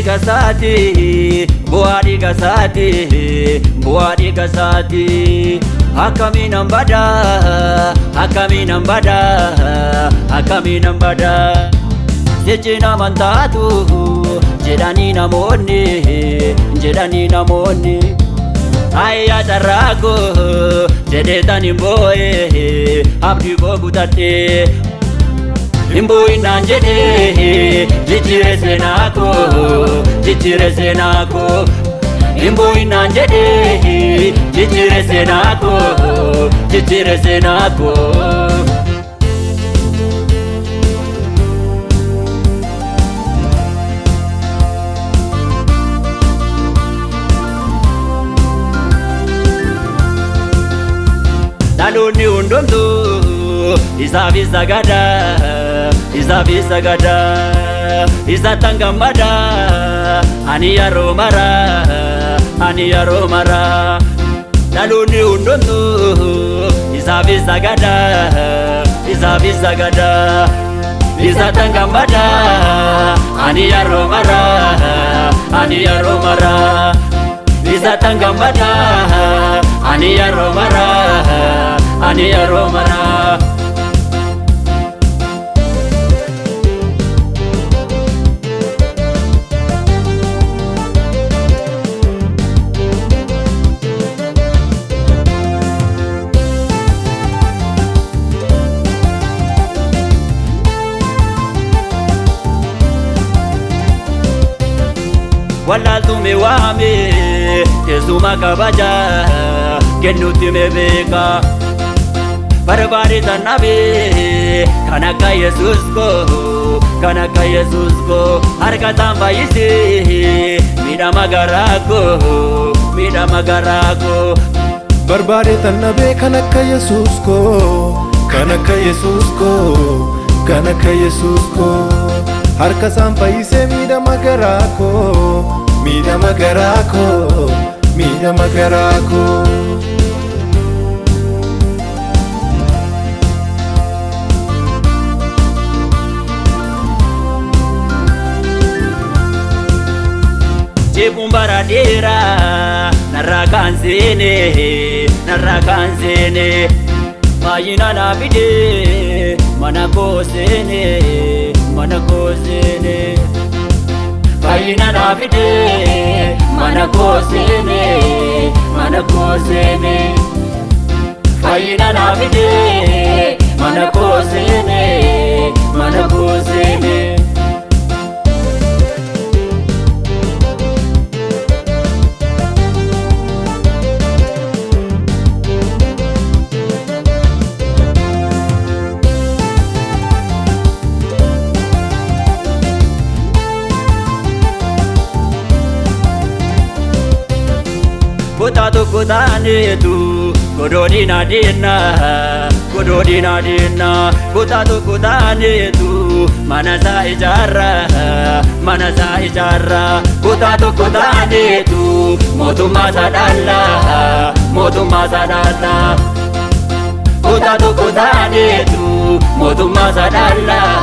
dhiiga isaati bu'aa dhiiga isaati bu'aa dhiiga isaati akkamiin hambada akkamiin hambada akkamiin hambada sichi namantaatu jedhanii namoonni ayya tarraako jedheetan himboo'e abdii koo kutadhee himbu'inaan jedhee jijjiire seenaa koo himbu'inaan jedhee jijjiire seenaa koo dhaloonni hundumtuu isaaf sagada isattan gammada ani yeroo mara dhaloonni hundumtuu isaaf sagada isattan gammada ani yeroo mara isattan gammada ani yeroo mara wallaaltume waame keessuma kabaja kennutti meebeeka barbaade tannabe kan akka Yesuus koo harkataan fayyise miidhama garaa koo barbaade tannabe kan akka Yesuus koo harkasaan fayyise miidhama garaa koo jeequun bara dheeraa narraa kan seene baay'ina naa fide mana koo seene baay'ina naa fide mana koo seene baay'ina naa fide mana koo seene Kota tokko taaneetu godoodina deennaa kota tokko taaneetu mana isaa ijaarraa kota tokko taaneetu mootummaa isaa dhaallaa kota tokko taaneetu mootummaa isaa dhaallaa